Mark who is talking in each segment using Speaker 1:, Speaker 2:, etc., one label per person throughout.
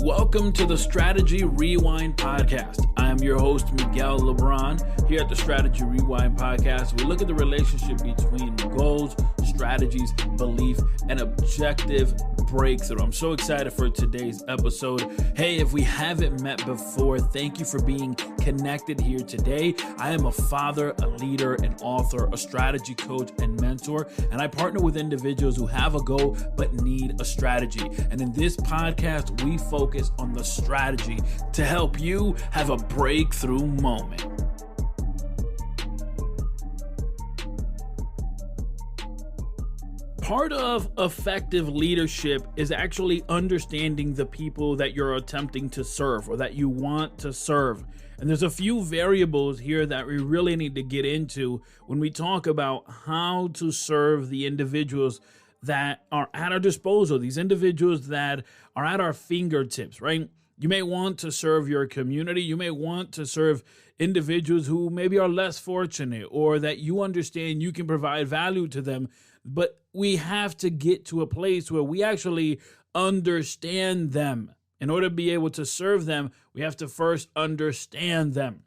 Speaker 1: Welcome to the Strategy Rewind Podcast. I am your host, Miguel LeBron. Here at the Strategy Rewind Podcast, we look at the relationship between goals, strategies, belief, and objective breakthrough. I'm so excited for today's episode. Hey, if we haven't met before, thank you for being connected here today. I am a father, a leader, an author, a strategy coach, and mentor, and I partner with individuals who have a goal but need a strategy. And in this podcast, we focus on the strategy to help you have a breakthrough moment. Part of effective leadership is actually understanding the people that you're attempting to serve or that you want to serve. And there's a few variables here that we really need to get into when we talk about how to serve the individuals that are at our disposal, these individuals that are at our fingertips, right? You may want to serve your community. You may want to serve individuals who maybe are less fortunate or that you understand you can provide value to them. But we have to get to a place where we actually understand them. In order to be able to serve them, we have to first understand them.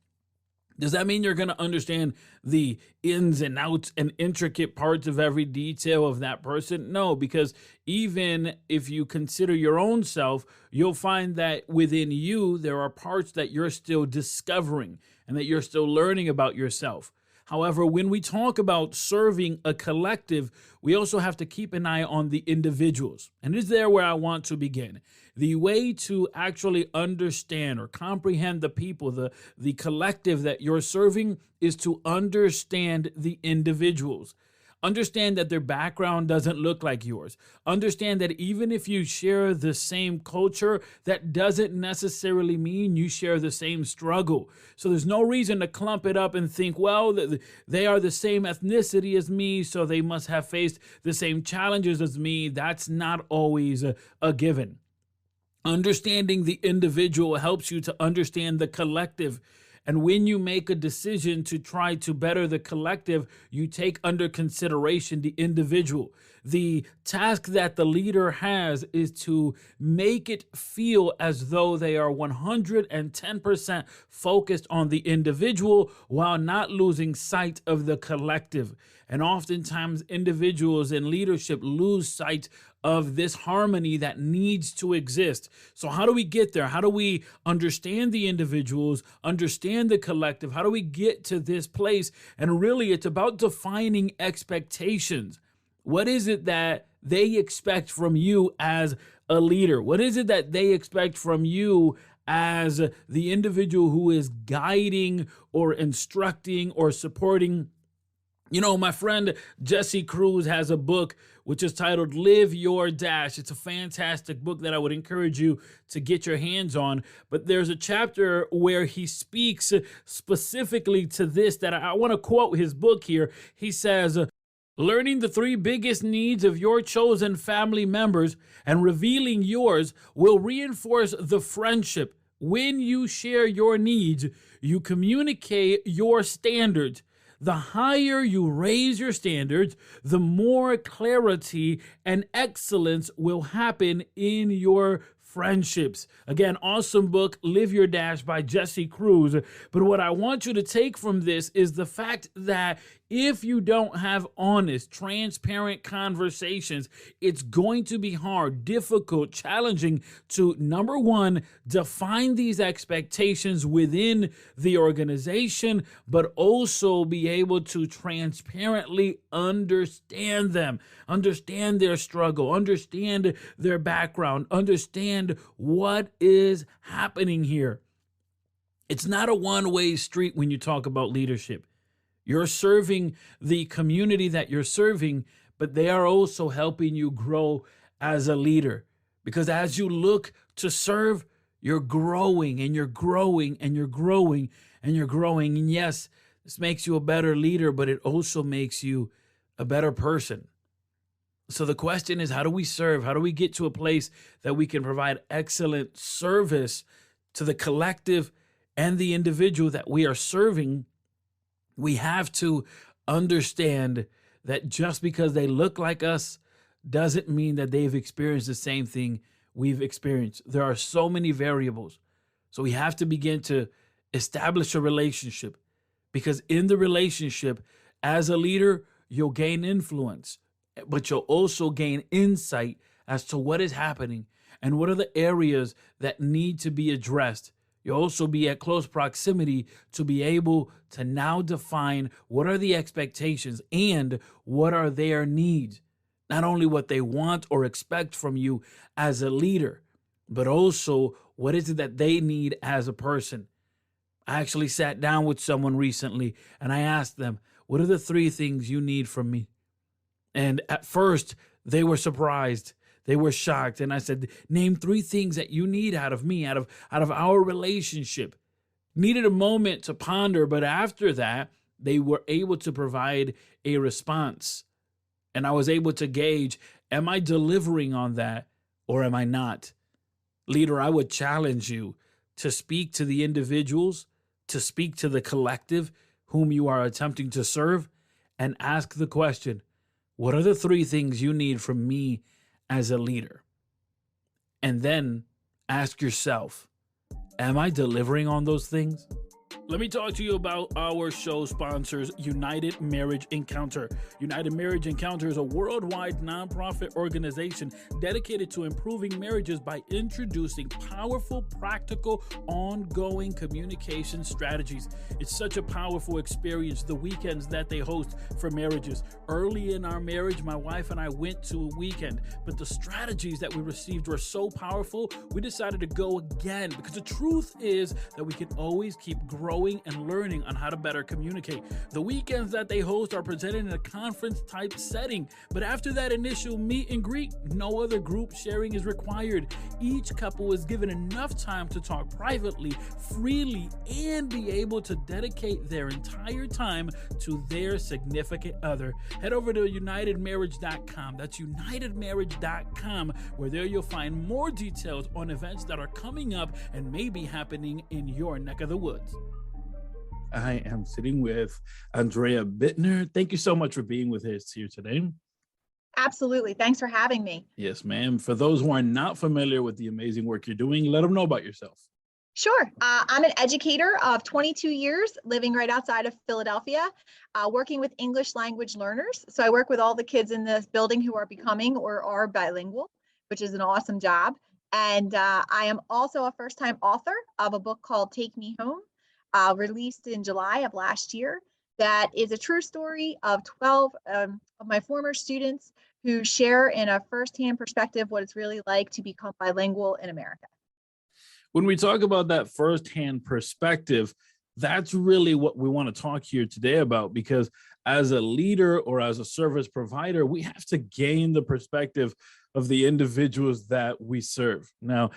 Speaker 1: Does that mean you're going to understand the ins and outs and intricate parts of every detail of that person? No, because even if you consider your own self, you'll find that within you, there are parts that you're still discovering and that you're still learning about yourself. However, when we talk about serving a collective, we also have to keep an eye on the individuals. And it's there where I want to begin. The way to actually understand or comprehend the people, the collective that you're serving, is to understand the individuals. Understand that their background doesn't look like yours. Understand that even if you share the same culture, that doesn't necessarily mean you share the same struggle. So there's no reason to clump it up and think, well, they are the same ethnicity as me, so they must have faced the same challenges as me. That's not always a given. Understanding the individual helps you to understand the collective. And when you make a decision to try to better the collective, you take under consideration the individual. The task that the leader has is to make it feel as though they are 110% focused on the individual while not losing sight of the collective. And oftentimes individuals in leadership lose sight of this harmony that needs to exist. So how do we get there? How do we understand the individuals, understand the collective? How do we get to this place? And really, it's about defining expectations. What is it that they expect from you as a leader? What is it that they expect from you as the individual who is guiding or instructing or supporting? You know, my friend Jesse Cruz has a book which is titled Live Your Dash. It's a fantastic book that I would encourage you to get your hands on. But there's a chapter where he speaks specifically to this that I want to quote his book here. He says, learning the three biggest needs of your chosen family members and revealing yours will reinforce the friendship. When you share your needs, you communicate your standards. The higher you raise your standards, the more clarity and excellence will happen in your friendships. Again, awesome book, Live Your Dash by Jesse Cruz. But what I want you to take from this is the fact that if you don't have honest, transparent conversations, it's going to be hard, difficult, challenging to, number one, define these expectations within the organization, but also be able to transparently understand them, understand their struggle, understand their background, understand what is happening here. It's not a one-way street when you talk about leadership. You're serving the community that you're serving, but they are also helping you grow as a leader. Because as you look to serve, you're growing and you're growing and you're growing and you're growing. And yes, this makes you a better leader, but it also makes you a better person. So the question is, how do we serve? How do we get to a place that we can provide excellent service to the collective and the individual that we are serving? We have to understand that just because they look like us doesn't mean that they've experienced the same thing we've experienced. There are so many variables. So we have to begin to establish a relationship, because in the relationship, as a leader, you'll gain influence, but you'll also gain insight as to what is happening and what are the areas that need to be addressed. You'll also be at close proximity to be able to now define what are the expectations and what are their needs. Not only what they want or expect from you as a leader, but also what is it that they need as a person. I actually sat down with someone recently and I asked them, what are the 3 things you need from me? And at first, they were surprised. They were shocked. And I said, name 3 things that you need out of me, out of our relationship. Needed a moment to ponder, but after that, they were able to provide a response. And I was able to gauge, am I delivering on that or am I not? Leader, I would challenge you to speak to the individuals, to speak to the collective whom you are attempting to serve, and ask the question, what are the 3 things you need from me as a leader? And then ask yourself, am I delivering on those things? Let me talk to you about our show sponsors, United Marriage Encounter. United Marriage Encounter is a worldwide nonprofit organization dedicated to improving marriages by introducing powerful, practical, ongoing communication strategies. It's such a powerful experience, the weekends that they host for marriages. Early in our marriage, my wife and I went to a weekend, but the strategies that we received were so powerful, we decided to go again, because the truth is that we can always keep growing and learning on how to better communicate. The weekends that they host are presented in a conference type setting, but after that initial meet and greet, no other group sharing is required. Each couple is given enough time to talk privately, freely, and be able to dedicate their entire time to their significant other. Head over to unitedmarriage.com. That's unitedmarriage.com, where there you'll find more details on events that are coming up and may be happening in your neck of the woods. I am sitting with Andrea Bitner. Thank you so much for being with us here today.
Speaker 2: Absolutely. Thanks for having me.
Speaker 1: Yes, ma'am. For those who are not familiar with the amazing work you're doing, let them know about yourself.
Speaker 2: Sure. I'm an educator of 22 years, living right outside of Philadelphia, working with English language learners. So I work with all the kids in this building who are becoming or are bilingual, which is an awesome job. And I am also a first-time author of a book called Take Me Home, released in July of last year. That is a true story of 12 of my former students who share in a firsthand perspective what it's really like to become bilingual in America.
Speaker 1: When we talk about that firsthand perspective, that's really what we want to talk here today about, because as a leader or as a service provider, we have to gain the perspective of the individuals that we serve. Now,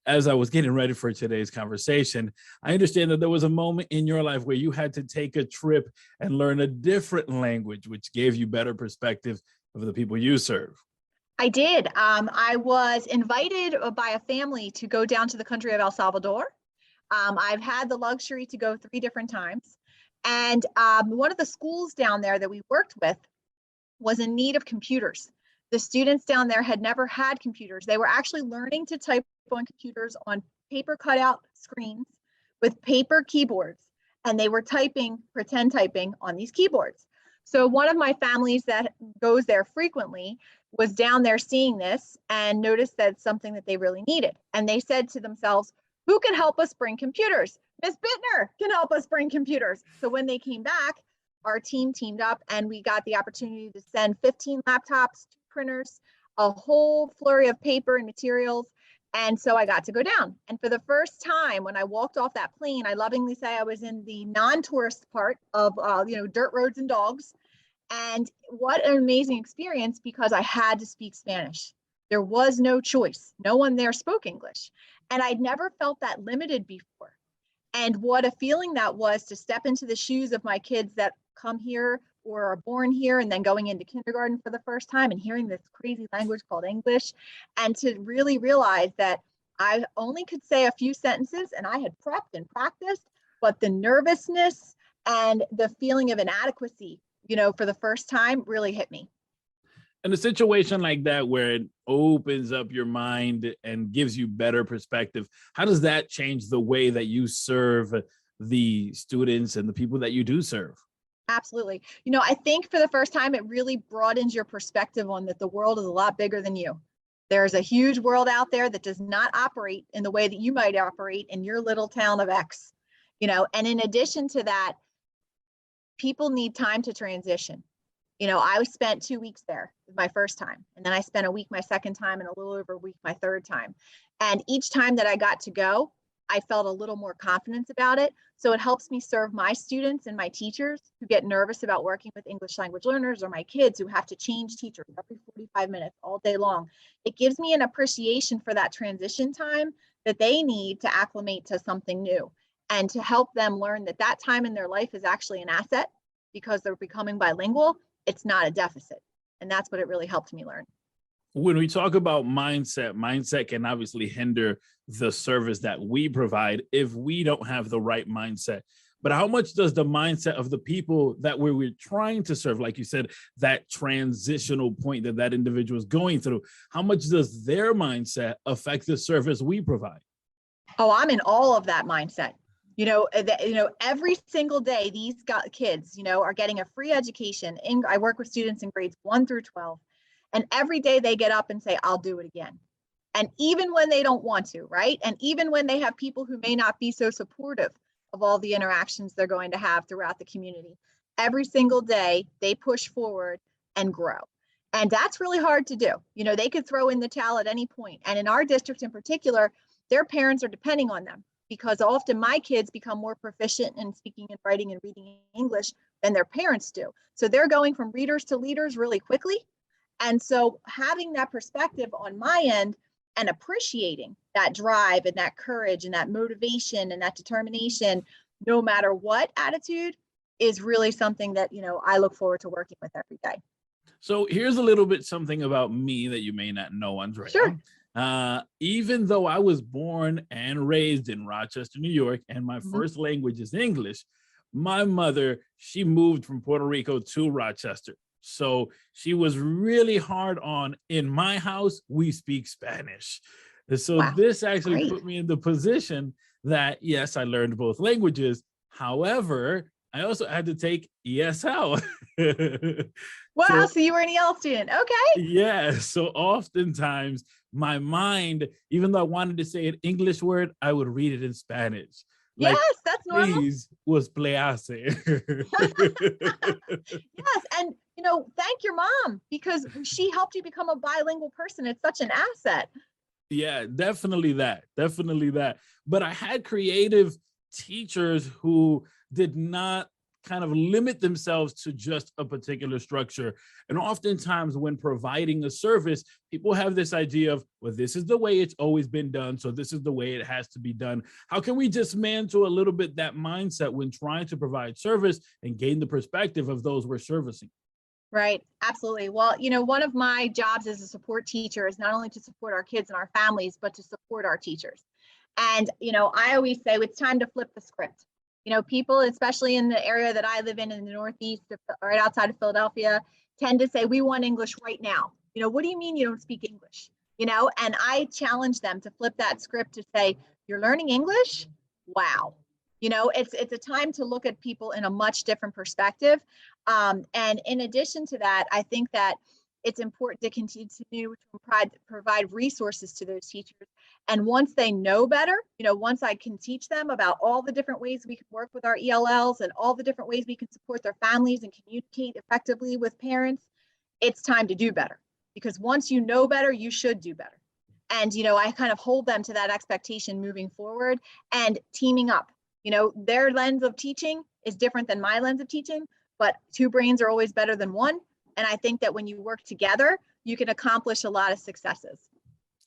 Speaker 1: as I was getting ready for today's conversation, I understand that there was a moment in your life where you had to take a trip and learn a different language, which gave you better perspective of the people you serve.
Speaker 2: I did. I was invited by a family to go down to the country of El Salvador. I've had the luxury to go 3 different times. And one of the schools down there that we worked with was in need of computers. The students down there had never had computers. They were actually learning to type on computers on paper cutout screens with paper keyboards. And they were typing, pretend typing on these keyboards. So one of my families that goes there frequently was down there seeing this and noticed that it's something that they really needed. And they said to themselves, who can help us bring computers? Miss Bitner can help us bring computers. So when they came back, our team teamed up and we got the opportunity to send 15 laptops, 2 printers, a whole flurry of paper and materials. And so I got to go down. And for the first time, when I walked off that plane, I lovingly say I was in the non-tourist part of, dirt roads and dogs. And what an amazing experience, because I had to speak Spanish. There was no choice. No one there spoke English. And I'd never felt that limited before. And what a feeling that was to step into the shoes of my kids that come here or are born here and then going into kindergarten for the first time and hearing this crazy language called English, and to really realize that I only could say a few sentences and I had prepped and practiced, but the nervousness and the feeling of inadequacy, for the first time really hit me.
Speaker 1: In a situation like that where it opens up your mind and gives you better perspective, how does that change the way that you serve the students and the people that you do serve?
Speaker 2: Absolutely. I think for the first time, it really broadens your perspective on that the world is a lot bigger than you. There's a huge world out there that does not operate in the way that you might operate in your little town of X. And in addition to that, people need time to transition. I spent 2 weeks there my first time, and then I spent a week my second time, and a little over a week my third time. And each time that I got to go, I felt a little more confidence about it. So it helps me serve my students and my teachers who get nervous about working with English language learners, or my kids who have to change teachers every 45 minutes all day long. It gives me an appreciation for that transition time that they need to acclimate to something new, and to help them learn that that time in their life is actually an asset because they're becoming bilingual. It's not a deficit. And that's what it really helped me learn.
Speaker 1: When we talk about mindset can obviously hinder the service that we provide if we don't have the right mindset. But how much does the mindset of the people that we're trying to serve, like you said, that transitional point that individual is going through, how much does their mindset affect the service we provide?
Speaker 2: Oh, I'm in all of that mindset. Every single day, these kids, are getting a free education. I work with students in grades 1 through 12. And every day they get up and say, I'll do it again. And even when they don't want to, right? And even when they have people who may not be so supportive of all the interactions they're going to have throughout the community, every single day they push forward and grow. And that's really hard to do. They could throw in the towel at any point. And in our district in particular, their parents are depending on them, because often my kids become more proficient in speaking and writing and reading English than their parents do. So they're going from readers to leaders really quickly. And so having that perspective on my end and appreciating that drive and that courage and that motivation and that determination, no matter what attitude, is really something that, I look forward to working with every day.
Speaker 1: So here's a little bit something about me that you may not know, Andrea.
Speaker 2: Sure.
Speaker 1: Even though I was born and raised in Rochester, New York, and my
Speaker 2: Mhm.
Speaker 1: first language is English, my mother, she moved from Puerto Rico to Rochester. So she was really hard on, in my house, we speak Spanish. And so
Speaker 2: Wow.
Speaker 1: this actually
Speaker 2: Great.
Speaker 1: put me in the position that, yes, I learned both languages. However, I also had to take ESL.
Speaker 2: Wow.
Speaker 1: So
Speaker 2: So you were an EL student. Okay.
Speaker 1: yeah, so oftentimes my mind, even though I wanted to say an English word, I would read it in Spanish. Like,
Speaker 2: Yes, that's normal.
Speaker 1: please was playase.
Speaker 2: Yes. And, thank your mom, because she helped you become a bilingual person. It's such an asset.
Speaker 1: Yeah, definitely that. Definitely that. But I had creative teachers who did not kind of limit themselves to just a particular structure. And oftentimes, when providing a service, people have this idea of, well, this is the way it's always been done. So this is the way it has to be done. How can we dismantle a little bit that mindset when trying to provide service and gain the perspective of those we're servicing?
Speaker 2: Right. Absolutely. Well, one of my jobs as a support teacher is not only to support our kids and our families, but to support our teachers. And, I always say it's time to flip the script. People, especially in the area that I live in the Northeast, right outside of Philadelphia, tend to say, we want English right now. What do you mean you don't speak English? And I challenge them to flip that script to say, you're learning English? Wow. It's a time to look at people in a much different perspective. And in addition to that, I think that it's important to continue to provide resources to those teachers. And once they know better, once I can teach them about all the different ways we can work with our ELLs and all the different ways we can support their families and communicate effectively with parents, it's time to do better. Because once you know better, you should do better. And, I kind of hold them to that expectation moving forward and teaming up. Their lens of teaching is different than my lens of teaching, but two brains are always better than one. And I think that when you work together, you can accomplish a lot of successes.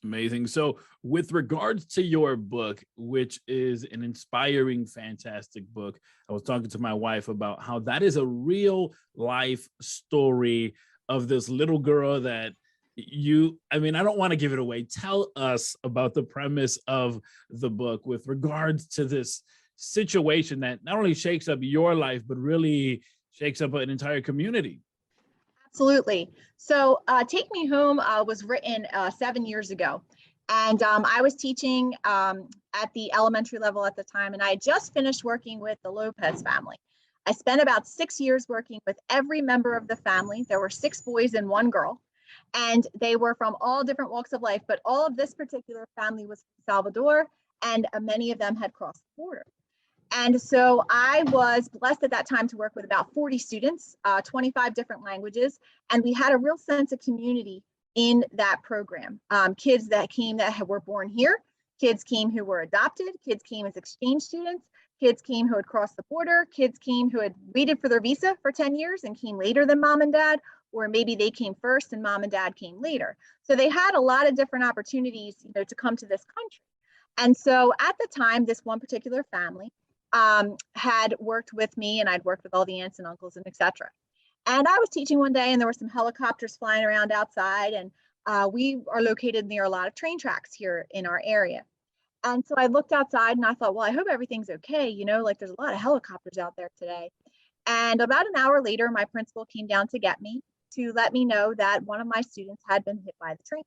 Speaker 1: Amazing. So, with regards to your book, which is an inspiring, fantastic book, I was talking to my wife about how that is a real life story of this little girl that I mean, I don't want to give it away. Tell us about the premise of the book with regards to this situation that not only shakes up your life, but really shakes up an entire community.
Speaker 2: Absolutely. So, Take Me Home was written 7 years ago. And I was teaching at the elementary level at the time, and I had just finished working with the Lopez family. I spent about 6 years working with every member of the family. There were 6 boys and 1 girl, and they were from all different walks of life, but all of this particular family was from Salvador, and many of them had crossed the border. And so I was blessed at that time to work with about 40 students, 25 different languages, and we had a real sense of community in that program. Kids that came that were born here, kids came who were adopted, kids came as exchange students, kids came who had crossed the border, kids came who had waited for their visa for 10 years and came later than mom and dad, or maybe they came first and mom and dad came later. So they had a lot of different opportunities, to come to this country. And so at the time, this one particular family had worked with me, and I'd worked with all the aunts and uncles and etc. And I was teaching one day, and there were some helicopters flying around outside, and we are located near a lot of train tracks here in our area. And so I looked outside and I thought, well, I hope everything's okay. Like there's a lot of helicopters out there today. And about an hour later, my principal came down to get me to let me know that one of my students had been hit by the train.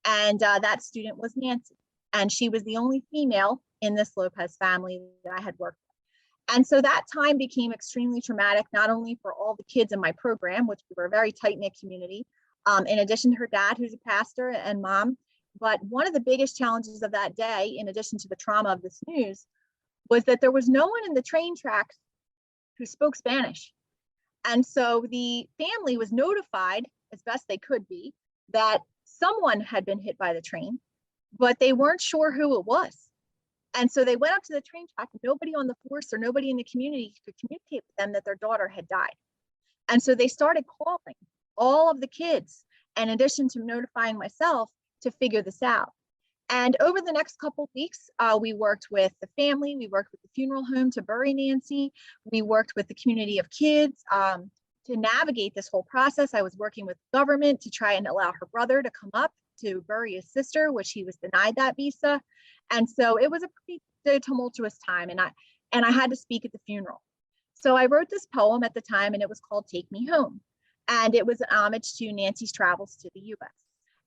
Speaker 2: And that student was Nancy. And she was the only female in this Lopez family that I had worked with. And so that time became extremely traumatic, not only for all the kids in my program, which we were a very tight knit community, in addition to her dad, who's a pastor, and mom. But one of the biggest challenges of that day, in addition to the trauma of this news, was that there was no one in the train tracks who spoke Spanish. And so the family was notified, as best they could be, that someone had been hit by the train, but they weren't sure who it was. And so they went up to the train track, and nobody on the force or nobody in the community could communicate with them that their daughter had died. And so they started calling all of the kids, in addition to notifying myself, to figure this out. And over the next couple of weeks, we worked with the family, we worked with the funeral home to bury Nancy, we worked with the community of kids to navigate this whole process. I was working with government to try and allow her brother to come up to bury his sister, which he was denied that visa. And so it was a pretty tumultuous time, and I had to speak at the funeral. So I wrote this poem at the time, and it was called Take Me Home. And it was an homage to Nancy's travels to the US.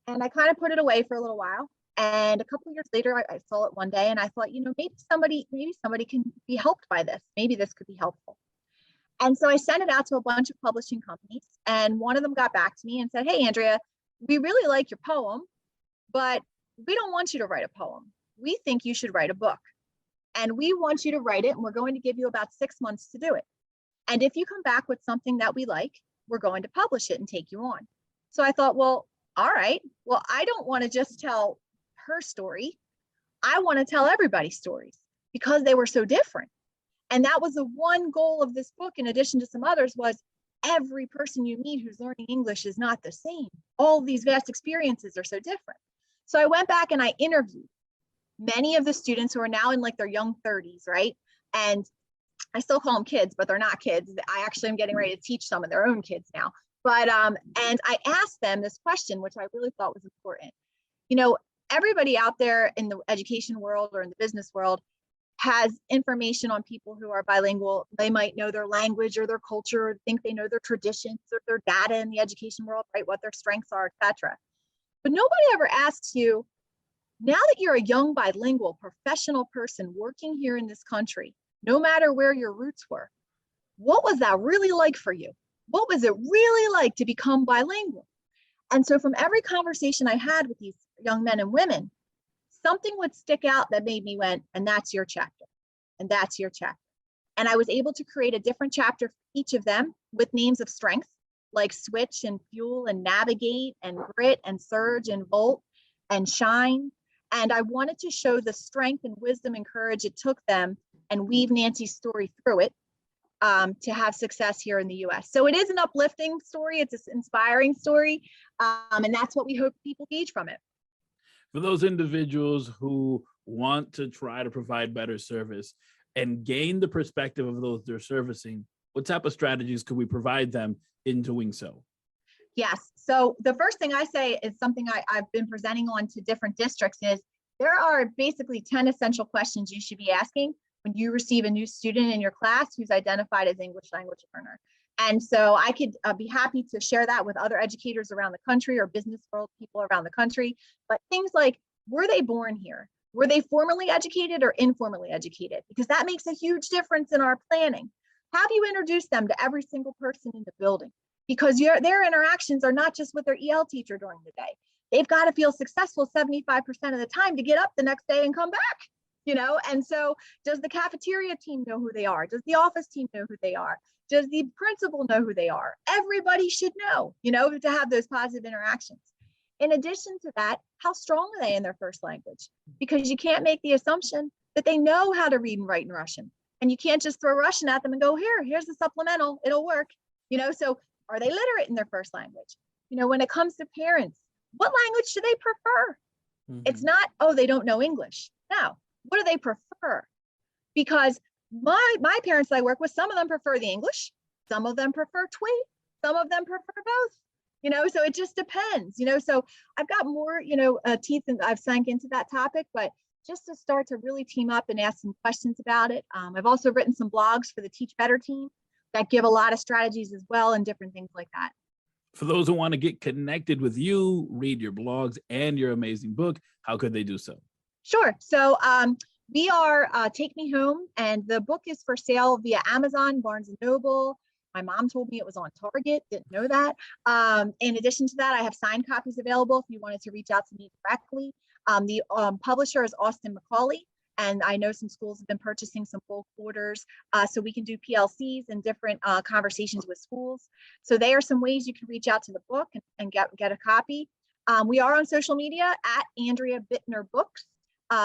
Speaker 2: And I kind of put it away for a little while. And a couple of years later, I saw it one day, and I thought, maybe somebody can be helped by this. Maybe this could be helpful. And so I sent it out to a bunch of publishing companies, and one of them got back to me and said, hey, Andrea, we really like your poem, but we don't want you to write a poem. We think you should write a book, and we want you to write it, and we're going to give you about 6 months to do it. And if you come back with something that we like, we're going to publish it and take you on. So I thought, well, all right, well, I don't want to just tell her story. I want to tell everybody's stories because they were so different. And that was the one goal of this book, in addition to some others, was every person you meet who's learning English is not the same. All these vast experiences are so different. So I went back and I interviewed many of the students who are now in like their young 30s, right? And I still call them kids, but they're not kids. I actually am getting ready to teach some of their own kids now. But and I asked them this question, which I really thought was important. Everybody out there in the education world or in the business world has information on people who are bilingual. They might know their language or their culture, or think they know their traditions or their data in the education world, right? What their strengths are, etc. But nobody ever asks you, now that you're a young bilingual professional person working here in this country, no matter where your roots were, what was that really like for you? What was it really like to become bilingual? And so from every conversation I had with these young men and women, something would stick out that made me went, and that's your chapter, and that's your chapter. And I was able to create a different chapter for each of them with names of strength, like switch and fuel and navigate and grit and surge and volt and shine. And I wanted to show the strength and wisdom and courage it took them and weave Nancy's story through it to have success here in the US. So it is an uplifting story. It's an inspiring story. And that's what we hope people gauge from it.
Speaker 1: For those individuals who want to try to provide better service and gain the perspective of those they're servicing, what type of strategies could we provide them in doing so?
Speaker 2: Yes. So the first thing I say is something I've been presenting on to different districts is there are basically 10 essential questions you should be asking when you receive a new student in your class who's identified as English language learner. And so I could be happy to share that with other educators around the country or business world people around the country. But things like, were they born here? Were they formally educated or informally educated? Because that makes a huge difference in our planning. Have you introduced them to every single person in the building? Because their interactions are not just with their EL teacher during the day. They've got to feel successful 75% of the time to get up the next day and come back, And so does the cafeteria team know who they are? Does the office team know who they are? Does the principal know who they are? Everybody should know, to have those positive interactions. In addition to that, how strong are they in their first language? Because you can't make the assumption that they know how to read and write in Russian. And you can't just throw Russian at them and go, here's the supplemental, it'll work. So are they literate in their first language? When it comes to parents, what language do they prefer? Mm-hmm. It's not, they don't know English. No, what do they prefer? Because my parents that I work with, some of them prefer the English, some of them prefer TWE, some of them prefer both, so it just depends, so I've got more, teeth and I've sank into that topic, but just to start to really team up and ask some questions about it. I've also written some blogs for the Teach Better team that give a lot of strategies as well and different things like that.
Speaker 1: For those who want to get connected with you, read your blogs and your amazing book, how could they do so?
Speaker 2: Sure. So we are Take Me Home, and the book is for sale via Amazon, Barnes & Noble. My mom told me it was on Target, didn't know that. In addition to that, I have signed copies available if you wanted to reach out to me directly. The publisher is Austin Macaulay, and I know some schools have been purchasing some bulk orders, so we can do PLCs and different conversations with schools. So there are some ways you can reach out to the book and get a copy. We are on social media at Andrea Bitner Books,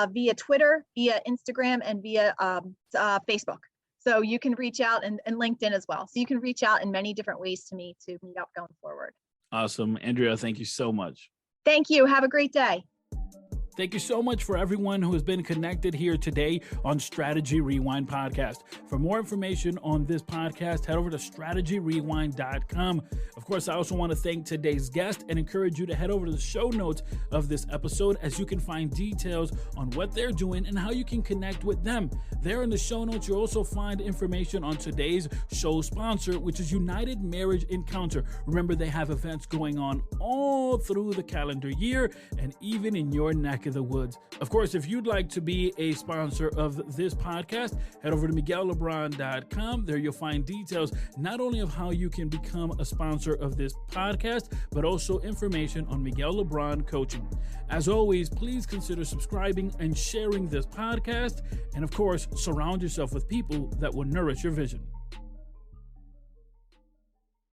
Speaker 2: via Twitter, via Instagram, and via Facebook. So you can reach out and LinkedIn as well. So you can reach out in many different ways to me to meet up going forward.
Speaker 1: Awesome. Andrea, thank you so much.
Speaker 2: Thank you. Have a great day.
Speaker 1: Thank you so much for everyone who has been connected here today on Strategy Rewind Podcast. For more information on this podcast, head over to strategyrewind.com. Of course, I also want to thank today's guest and encourage you to head over to the show notes of this episode, as you can find details on what they're doing and how you can connect with them. There in the show notes, you'll also find information on today's show sponsor, which is United Marriage Encounter. Remember, they have events going on all through the calendar year and even in your neck of the woods. Of course, if you'd like to be a sponsor of this podcast, head over to MiguelLeBron.com. There you'll find details not only of how you can become a sponsor of this podcast, but also information on Miguel LeBron Coaching. As always, please consider subscribing and sharing this podcast. And of course, surround yourself with people that will nourish your vision.